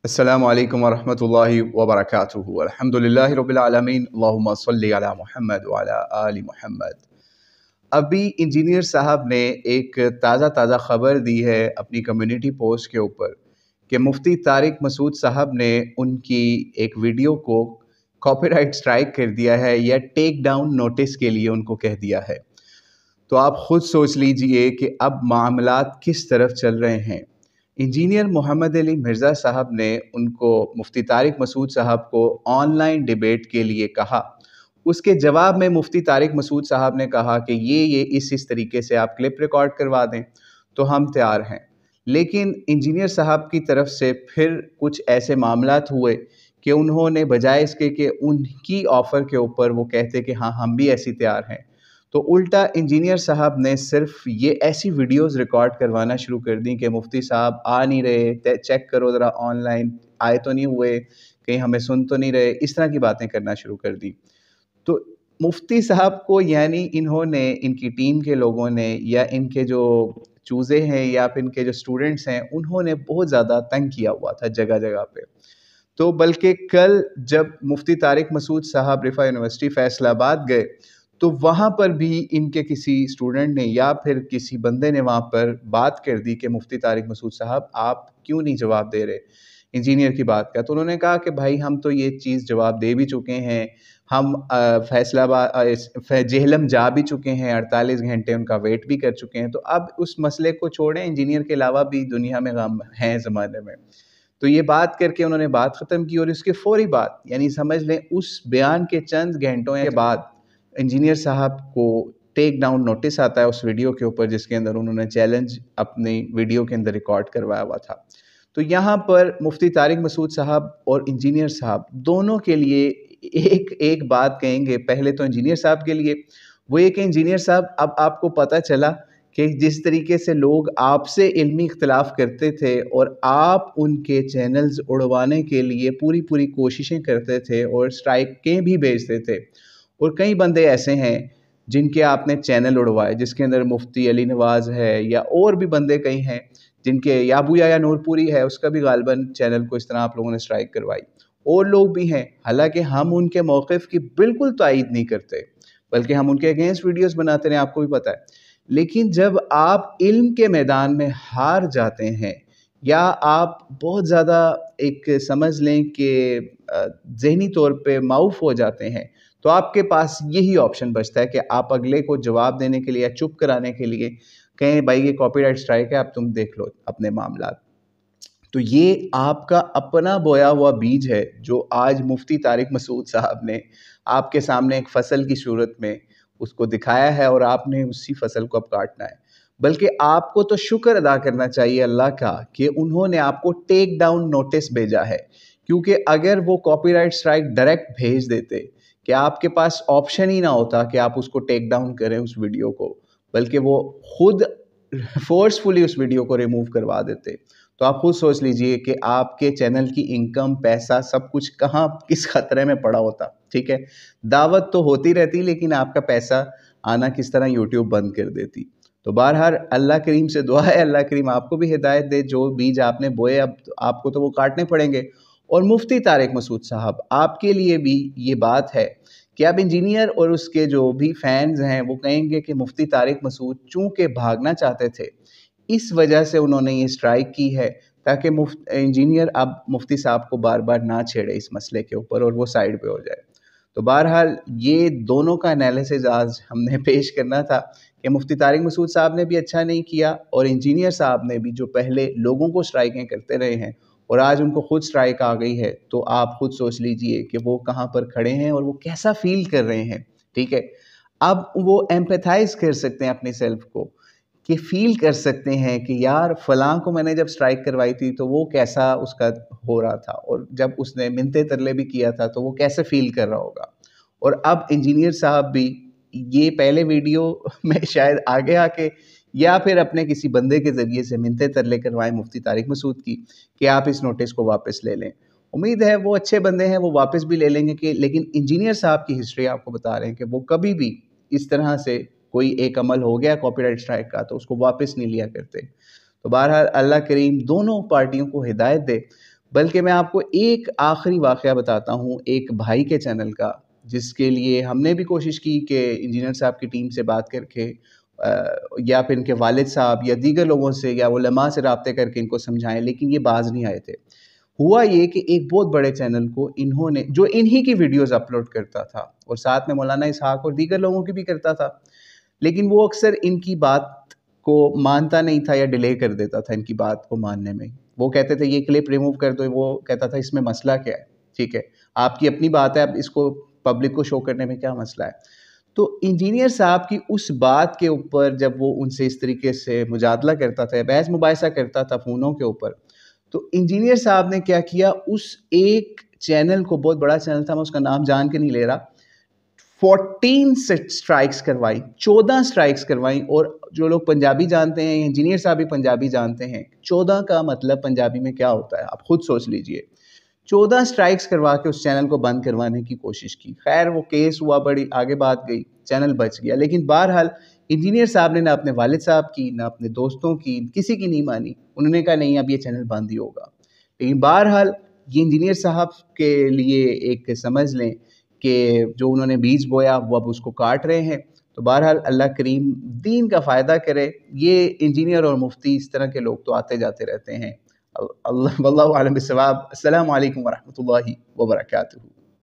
अस्सलामु अलैकुम वरहमतुल्लाहि वबरकातुहू। अल्हम्दुलिल्लाहि रब्बिल आलमीन, अल्लाहुम्मा सल्लि अला मुहम्मद व अला आलि मुहम्मद। अभी इंजीनियर साहब ने एक ताज़ा ख़बर दी है अपनी कम्युनिटी पोस्ट के ऊपर कि मुफ्ती तारिक मसूद साहब ने उनकी एक वीडियो को कॉपीराइट स्ट्राइक कर दिया है या टेक डाउन नोटिस के लिए उनको कह दिया है। तो आप खुद सोच लीजिए कि अब मामलात किस तरफ चल रहे हैं। इंजीनियर मोहम्मद अली मिर्ज़ा साहब ने उनको मुफ्ती तारिक मसूद साहब को ऑनलाइन डिबेट के लिए कहा। उसके जवाब में मुफ्ती तारिक मसूद साहब ने कहा कि ये इस तरीके से आप क्लिप रिकॉर्ड करवा दें तो हम तैयार हैं। लेकिन इंजीनियर साहब की तरफ से फिर कुछ ऐसे मामलात हुए कि उन्होंने बजाय इसके कि उनकी ऑफ़र के ऊपर वो कहते कि हाँ हम भी ऐसी तैयार हैं, तो उल्टा इंजीनियर साहब ने सिर्फ ये ऐसी वीडियोस रिकॉर्ड करवाना शुरू कर दी कि मुफ्ती साहब आ नहीं रहे, चेक करो ज़रा ऑनलाइन, आए तो नहीं हुए, कहीं हमें सुन तो नहीं रहे, इस तरह की बातें करना शुरू कर दी। तो मुफ्ती साहब को यानी इन्होंने, इनकी टीम के लोगों ने या इनके जो चूज़े हैं या फिर इनके जो स्टूडेंट्स हैं, उन्होंने बहुत ज़्यादा तंग किया हुआ था जगह जगह पे। तो बल्कि कल जब मुफ्ती तारिक मसूद साहब रिफ़ा यूनिवर्सिटी फैसलाबाद गए तो वहाँ पर भी इनके किसी स्टूडेंट ने या फिर किसी बंदे ने वहाँ पर बात कर दी कि मुफ्ती तारिक मसूद साहब आप क्यों नहीं जवाब दे रहे इंजीनियर की बात का। तो उन्होंने कहा कि भाई हम तो ये चीज़ जवाब दे भी चुके हैं, हम फैसलाबाद जेहलम जा भी चुके हैं, 48 घंटे उनका वेट भी कर चुके हैं, तो अब उस मसले को छोड़ें, इंजीनियर के अलावा भी दुनिया में गम हैं ज़माने में। तो ये बात करके उन्होंने बात ख़त्म की और इसके फ़ौरी बाद यानी समझ लें उस बयान के चंद घंटों के बाद इंजीनियर साहब को टेक डाउन नोटिस आता है उस वीडियो के ऊपर जिसके अंदर उन्होंने चैलेंज अपनी वीडियो के अंदर रिकॉर्ड करवाया हुआ था। तो यहाँ पर मुफ्ती तारिक मसूद साहब और इंजीनियर साहब दोनों के लिए एक बात कहेंगे। पहले तो इंजीनियर साहब के लिए वो ये कि इंजीनियर साहब, अब आपको पता चला कि जिस तरीके से लोग आपसे इल्मी इख्तिलाफ करते थे और आप उनके चैनल्स उड़वाने के लिए पूरी कोशिशें करते थे और स्ट्राइकें भी भेजते थे, और कई बंदे ऐसे हैं जिनके आपने चैनल उड़वाए, जिसके अंदर मुफ्ती अली नवाज़ है या और भी बंदे कई हैं जिनके, याबू या नूरपुरी है, उसका भी गालिबन चैनल को इस तरह आप लोगों ने स्ट्राइक करवाई। और लोग भी हैं, हालांकि हम उनके मौक़िफ़ की बिल्कुल तायीद नहीं करते, बल्कि हम उनके अगेंस्ट वीडियोस बनाते रहे, आपको भी पता है। लेकिन जब आप इल्म के मैदान में हार जाते हैं या आप बहुत ज़्यादा एक समझ लें कि ज़हनी तौर पे माऊफ हो जाते हैं, तो आपके पास यही ऑप्शन बचता है कि आप अगले को जवाब देने के लिए या चुप कराने के लिए कहें भाई ये कॉपीराइट स्ट्राइक है, अब तुम देख लो अपने मामलात। तो ये आपका अपना बोया हुआ बीज है जो आज मुफ्ती तारिक मसूद साहब ने आपके सामने एक फसल की सूरत में उसको दिखाया है और आपने उसी फसल को अब काटना है। बल्कि आपको तो शुक्र अदा करना चाहिए अल्लाह का कि उन्होंने आपको टेक डाउन नोटिस भेजा है, क्योंकि अगर वो कॉपीराइट स्ट्राइक डायरेक्ट भेज देते कि आपके पास ऑप्शन ही ना होता कि आप उसको टेक डाउन करें उस वीडियो को, बल्कि वो खुद फोर्सफुली उस वीडियो को रिमूव करवा देते, तो आप खुद सोच लीजिए कि आपके चैनल की इनकम, पैसा, सब कुछ कहाँ किस खतरे में पड़ा होता। ठीक है, दावत तो होती रहती लेकिन आपका पैसा आना किस तरह यूट्यूब बंद कर देती। तो बहरहाल अल्लाह करीम से दुआ है, अल्लाह करीम आपको भी हिदायत दे, जो बीज आपने बोए अब आपको तो वो काटने पड़ेंगे। और मुफ्ती तारिक मसूद साहब, आपके लिए भी ये बात है कि अब इंजीनियर और उसके जो भी फैंस हैं वो कहेंगे कि मुफ्ती तारिक मसूद चूँकि भागना चाहते थे, इस वजह से उन्होंने ये स्ट्राइक की है ताकि इंजीनियर अब मुफ्ती साहब को बार बार ना छेड़े इस मसले के ऊपर और वो साइड पे हो जाए। तो बहरहाल ये दोनों का एनालिसिस आज हमने पेश करना था कि मुफ्ती तारिक मसूद साहब ने भी अच्छा नहीं किया और इंजीनियर साहब ने भी, जो पहले लोगों को स्ट्राइकें करते रहे हैं और आज उनको खुद स्ट्राइक आ गई है, तो आप खुद सोच लीजिए कि वो कहाँ पर खड़े हैं और वो कैसा फील कर रहे हैं। ठीक है, अब वो एम्पैथाइज कर सकते हैं अपने सेल्फ को, कि फ़ील कर सकते हैं कि यार फ़लाँ को मैंने जब स्ट्राइक करवाई थी तो वो कैसा उसका हो रहा था, और जब उसने मिन्नतें तरले भी किया था तो वो कैसे फ़ील कर रहा होगा। और अब इंजीनियर साहब भी ये पहले वीडियो में शायद आगे आके या फिर अपने किसी बंदे के ज़रिए से मिन्नतें तरले करवाएं मुफ्ती तारिक मसूद की कि आप इस नोटिस को वापस ले लें। उम्मीद है वो अच्छे बंदे हैं, वो वापस भी ले लेंगे। कि लेकिन इंजीनियर साहब की हिस्ट्री आपको बता रहे हैं कि वो कभी भी इस तरह से कोई एक अमल हो गया कॉपीराइट स्ट्राइक का तो उसको वापस नहीं लिया करते। तो बहरहाल अल्लाह करीम दोनों पार्टियों को हिदायत दे। بلکہ میں آپ کو ایک آخری واقعہ بتاتا ہوں ایک بھائی کے چینل کا، جس کے لیے ہم نے بھی کوشش کی کہ انجینئر صاحب کی ٹیم سے بات کر کے یا پھر ان کے والد صاحب یا دیگر لوگوں سے یا علماء سے رابطے کر کے ان کو سمجھائیں، لیکن یہ باز نہیں آئے تھے۔ ہوا یہ کہ ایک بہت بڑے چینل کو انہوں نے، جو انہی کی ویڈیوز اپلوڈ کرتا تھا اور ساتھ میں مولانا اسحاق اور دیگر لوگوں کی بھی کرتا تھا، لیکن وہ اکثر ان کی بات کو مانتا نہیں تھا یا ڈیلے کر دیتا تھا ان کی بات کو ماننے میں۔ وہ کہتے تھے یہ کلپ ریموو کر دو، وہ کہتا تھا اس میں مسئلہ کیا ہے، ٹھیک ہے آپ کی اپنی بات ہے، اب اس کو پبلک کو شو کرنے میں کیا مسئلہ ہے۔ تو انجینئر صاحب کی اس بات کے اوپر جب وہ ان سے اس طریقے سے مجادلہ کرتا تھا، بحث مباحثہ کرتا تھا فونوں کے اوپر، تو انجینئر صاحب نے کیا کیا، اس ایک چینل کو، بہت بڑا چینل تھا، میں اس کا نام جان کے نہیں لے رہا، 14 سٹرائکس کروائی، 14 سٹرائکس کروائیں۔ اور جو لوگ پنجابی جانتے ہیں، انجینئر صاحب بھی پنجابی جانتے ہیں، 14 کا مطلب پنجابی میں کیا ہوتا ہے آپ خود سوچ لیجئے۔ 14 سٹرائکس کروا کے اس چینل کو بند کروانے کی کوشش کی۔ خیر وہ کیس ہوا، بڑی آگے بات گئی، چینل بچ گیا، لیکن بہرحال انجینئر صاحب نے نہ اپنے والد صاحب کی، نہ اپنے دوستوں کی، کسی کی نہیں مانی۔ انہوں نے کہا نہیں اب یہ چینل بند ہی ہوگا۔ لیکن بہرحال یہ انجینئر صاحب کے لیے ایک سمجھ لیں کہ جو انہوں نے بیج بویا وہ اب اس کو کاٹ رہے ہیں۔ تو بہرحال اللہ کریم دین کا فائدہ کرے۔ یہ انجینئر اور مفتی اس طرح کے لوگ تو آتے جاتے رہتے ہیں۔ اللہ واللہ اعلم بالصواب۔ السلام علیکم ورحمۃ اللہ وبرکاتہ۔